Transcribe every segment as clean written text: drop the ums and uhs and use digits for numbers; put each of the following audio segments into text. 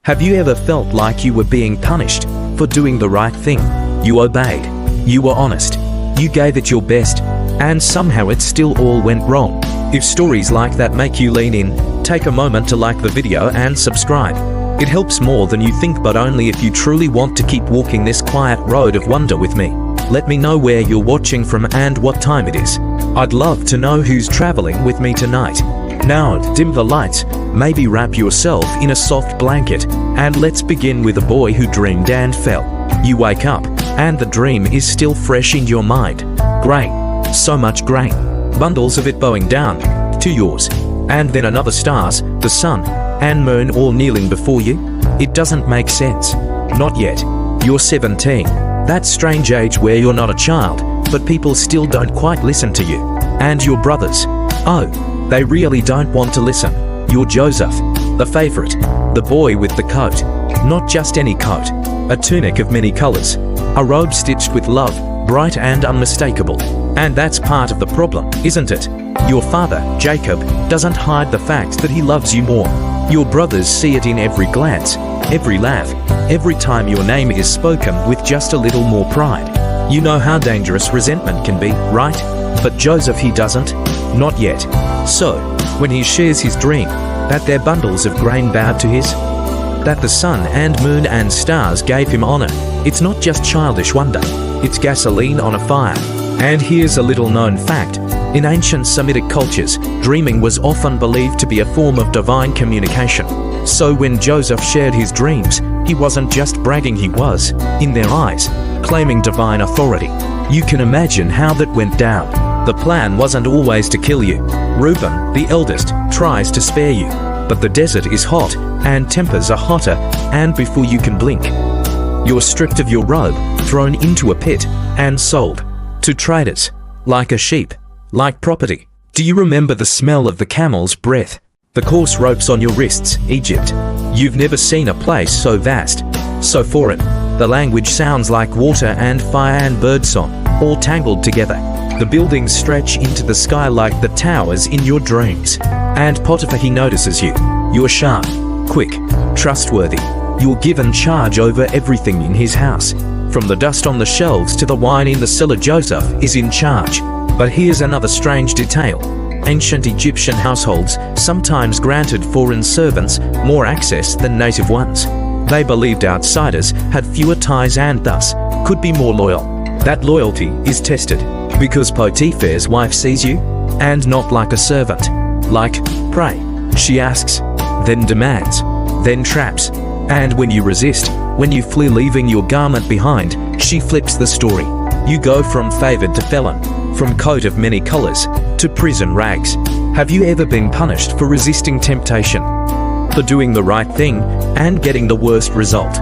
Have you ever felt like you were being punished for doing the right thing? You obeyed, you were honest, you gave it your best, and somehow it still all went wrong. If stories like that make you lean in, take a moment to like the video and subscribe. It helps more than you think, but only if you truly want to keep walking this quiet road of wonder with me. Let me know where you're watching from and what time it is. I'd love to know who's traveling with me tonight. Now, dim the lights, maybe wrap yourself in a soft blanket, and let's begin with a boy who dreamed and fell. You wake up, and the dream is still fresh in your mind. Grain, so much grain, bundles of it bowing down to yours, and then another stars, the sun, and moon all kneeling before you. It doesn't make sense. Not yet. You're 17. That strange age where you're not a child, but people still don't quite listen to you. And your brothers, oh, they really don't want to listen. You're Joseph, the favorite, the boy with the coat. Not just any coat, a tunic of many colors, a robe stitched with love, bright and unmistakable. And that's part of the problem, isn't it? Your father, Jacob, doesn't hide the fact that he loves you more. Your brothers see it in every glance, every laugh, every time your name is spoken with just a little more pride. You know how dangerous resentment can be, right? But Joseph, he doesn't. Not yet. So, when he shares his dream, that their bundles of grain bowed to his, that the sun and moon and stars gave him honor, it's not just childish wonder, it's gasoline on a fire. And here's a little known fact. In ancient Semitic cultures, dreaming was often believed to be a form of divine communication. So when Joseph shared his dreams, he wasn't just bragging, he was, in their eyes, claiming divine authority. You can imagine how that went down. The plan wasn't always to kill you. Reuben, the eldest, tries to spare you. But the desert is hot, and tempers are hotter, and before you can blink, you're stripped of your robe, thrown into a pit, and sold to traders, like a sheep, like property. Do you remember the smell of the camel's breath? The coarse ropes on your wrists, Egypt. You've never seen a place so vast, so foreign. The language sounds like water and fire and birdsong, all tangled together. The buildings stretch into the sky like the towers in your dreams. And Potiphar, he notices you. You're sharp, quick, trustworthy. You're given charge over everything in his house. From the dust on the shelves to the wine in the cellar, Joseph is in charge. But here's another strange detail. Ancient Egyptian households sometimes granted foreign servants more access than native ones. They believed outsiders had fewer ties and thus could be more loyal. That loyalty is tested because Potiphar's wife sees you, and not like a servant. Like, pray, she asks, then demands, then traps. And when you resist, when you flee leaving your garment behind, she flips the story. You go from favored to felon, from coat of many colors to prison rags. Have you ever been punished for resisting temptation? For doing the right thing and getting the worst result?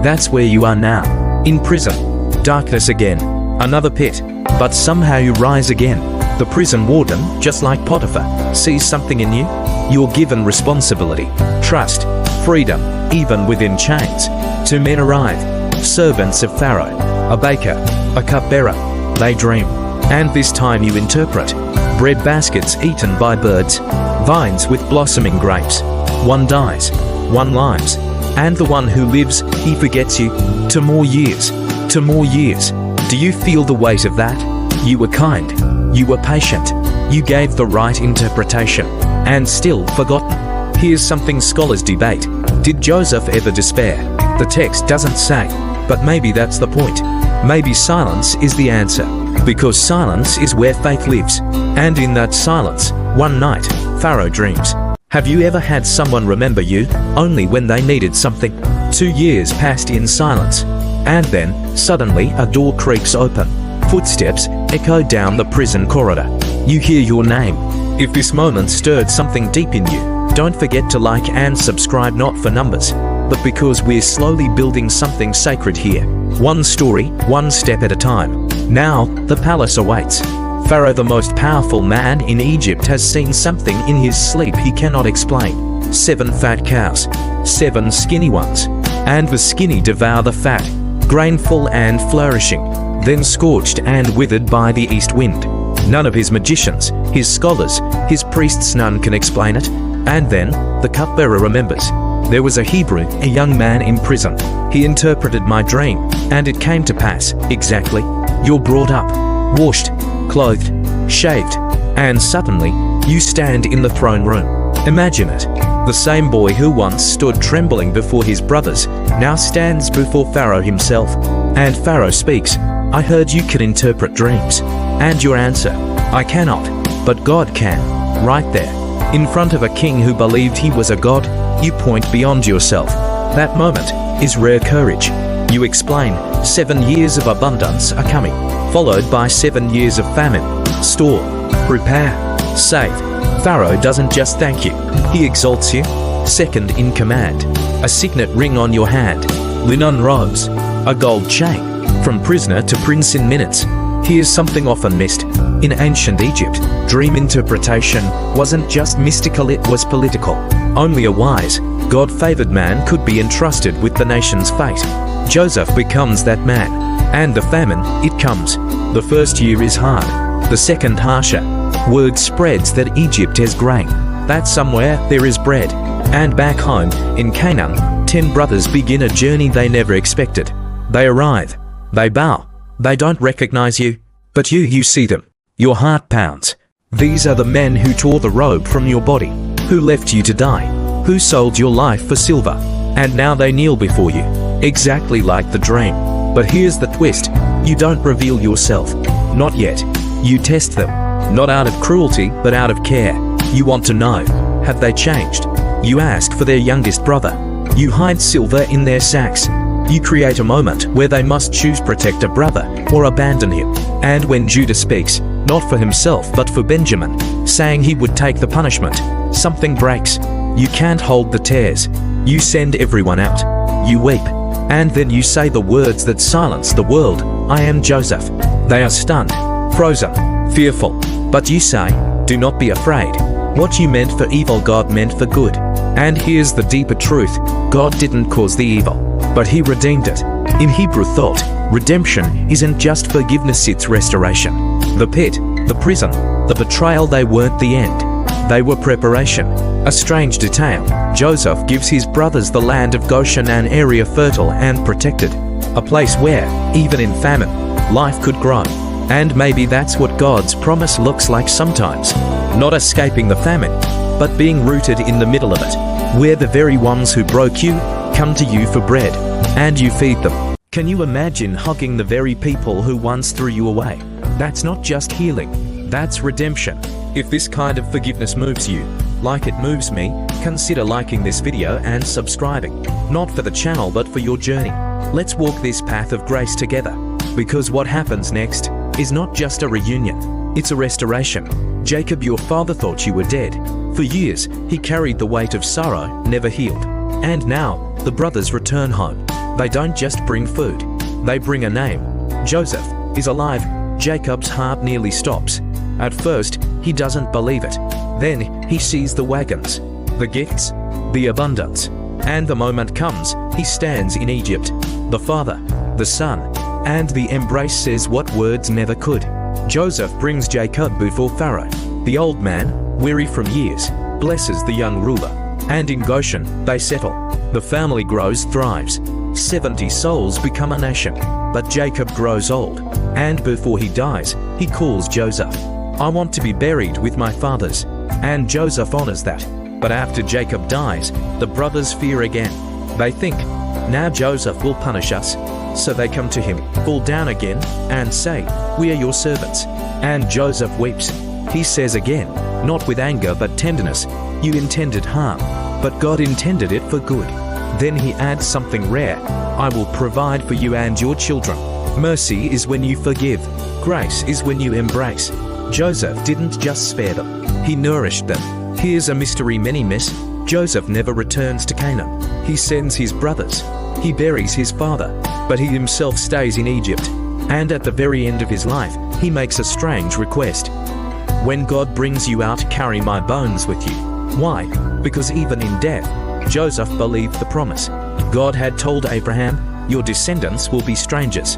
That's where you are now, in prison. Darkness again, another pit, but somehow you rise again. The prison warden, just like Potiphar, sees something in you. You're given responsibility, trust, freedom, even within chains. Two men arrive, servants of Pharaoh, a baker, a cupbearer. They dream, and this time you interpret. Bread baskets eaten by birds, vines with blossoming grapes. One dies, one lives, and the one who lives, he forgets you. To more years, to more years. Do you feel the weight of that? You were kind, you were patient, you gave the right interpretation, and still forgotten. Here's something scholars debate. Did Joseph ever despair? The text doesn't say, but maybe that's the point. Maybe silence is the answer, because silence is where faith lives. And in that silence, one night, Pharaoh dreams. Have you ever had someone remember you only when they needed something? 2 years passed in silence, and then, suddenly, a door creaks open. Footsteps echo down the prison corridor. You hear your name. If this moment stirred something deep in you, don't forget to like and subscribe, not for numbers, but because we're slowly building something sacred here. One story, one step at a time. Now, the palace awaits. Pharaoh, the most powerful man in Egypt, has seen something in his sleep he cannot explain. 7 fat cows, 7 skinny ones, and the skinny devour the fat, grainful and flourishing, then scorched and withered by the east wind. None of his magicians, his scholars, his priests, none can explain it. And then, the cupbearer remembers. There was a Hebrew, a young man in prison. He interpreted my dream, and it came to pass, exactly. You're brought up, washed, clothed, shaved, and suddenly, you stand in the throne room. Imagine it. The same boy who once stood trembling before his brothers, now stands before Pharaoh himself. And Pharaoh speaks, I heard you can interpret dreams. And your answer, I cannot, but God can. Right there, in front of a king who believed he was a god, you point beyond yourself. That moment is rare courage. You explain, 7 years of abundance are coming, followed by 7 years of famine. Store, prepare, save. Pharaoh doesn't just thank you, he exalts you. Second in command, a signet ring on your hand, linen robes, a gold chain. From prisoner to prince in minutes. Here's something often missed. In ancient Egypt, dream interpretation wasn't just mystical, it was political. Only a wise, God-favored man could be entrusted with the nation's fate. Joseph becomes that man. And the famine, it comes. The first year is hard, the second harsher. Word spreads that Egypt has grain, that somewhere there is bread. And back home, in Canaan, 10 brothers begin a journey they never expected. They arrive, they bow, they don't recognize you, but you see them. Your heart pounds. These are the men who tore the robe from your body, who left you to die, who sold your life for silver, and now they kneel before you, exactly like the dream. But here's the twist, you don't reveal yourself, not yet. You test them, not out of cruelty, but out of care. You want to know, have they changed? You ask for their youngest brother. You hide silver in their sacks. You create a moment where they must choose protect a brother or abandon him. And when Judah speaks, not for himself but for Benjamin, saying he would take the punishment, something breaks. You can't hold the tears. You send everyone out. You weep. And then you say the words that silence the world, I am Joseph. They are stunned, frozen, fearful. But you say, do not be afraid. What you meant for evil, God meant for good. And here's the deeper truth, God didn't cause the evil, but he redeemed it. In Hebrew thought, redemption isn't just forgiveness, it's restoration. The pit, the prison, the betrayal, they weren't the end. They were preparation. A strange detail, Joseph gives his brothers the land of Goshen, an area fertile and protected. A place where, even in famine, life could grow. And maybe that's what God's promise looks like sometimes. Not escaping the famine, but being rooted in the middle of it, where the very ones who broke you come to you for bread, and you feed them. Can you imagine hugging the very people who once threw you away? That's not just healing, that's redemption. If this kind of forgiveness moves you, like it moves me, consider liking this video and subscribing. Not for the channel but for your journey. Let's walk this path of grace together. Because what happens next is not just a reunion, it's a restoration. Jacob, your father, thought you were dead. For years, he carried the weight of sorrow, never healed. And now, the brothers return home. They don't just bring food, they bring a name. Joseph is alive. Jacob's heart nearly stops. At first, he doesn't believe it. Then, he sees the wagons, the gifts, the abundance. And the moment comes, he stands in Egypt. The father, the son, and the embrace says what words never could. Joseph brings Jacob before Pharaoh. The old man, weary from years, blesses the young ruler. And in Goshen, they settle. The family grows, thrives. 70 souls become a nation. But Jacob grows old. And before he dies, he calls Joseph. I want to be buried with my fathers. And Joseph honors that. But after Jacob dies, the brothers fear again. They think, now Joseph will punish us. So they come to him, fall down again, and say, we are your servants. And Joseph weeps. He says again, not with anger but tenderness, you intended harm, but God intended it for good. Then he adds something rare, I will provide for you and your children. Mercy is when you forgive. Grace is when you embrace. Joseph didn't just spare them, he nourished them. Here's a mystery many miss. Joseph never returns to Canaan. He sends his brothers. He buries his father, but he himself stays in Egypt. And at the very end of his life, he makes a strange request. When God brings you out, carry my bones with you. Why? Because even in death, Joseph believed the promise. God had told Abraham, your descendants will be strangers,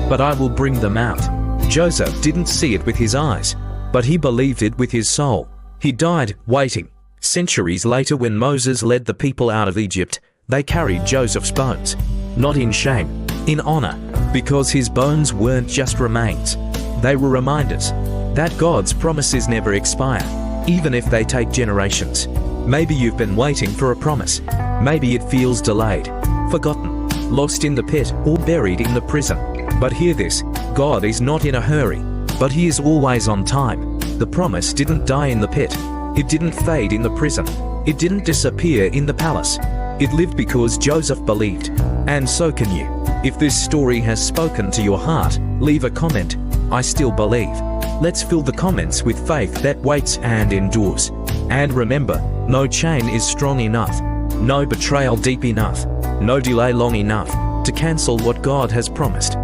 but I will bring them out. Joseph didn't see it with his eyes, but he believed it with his soul. He died waiting, Centuries later, when Moses led the people out of Egypt, they carried Joseph's bones, not in shame, in honor, because his bones weren't just remains. They were reminders that God's promises never expire, even if they take generations. Maybe you've been waiting for a promise. Maybe it feels delayed, forgotten, lost in the pit, or buried in the prison. But hear this, God is not in a hurry, but he is always on time. The promise didn't die in the pit. It didn't fade in the prison. It didn't disappear in the palace. It lived because Joseph believed. And so can you. If this story has spoken to your heart, leave a comment. I still believe. Let's fill the comments with faith that waits and endures. And remember, no chain is strong enough, no betrayal deep enough, no delay long enough to cancel what God has promised.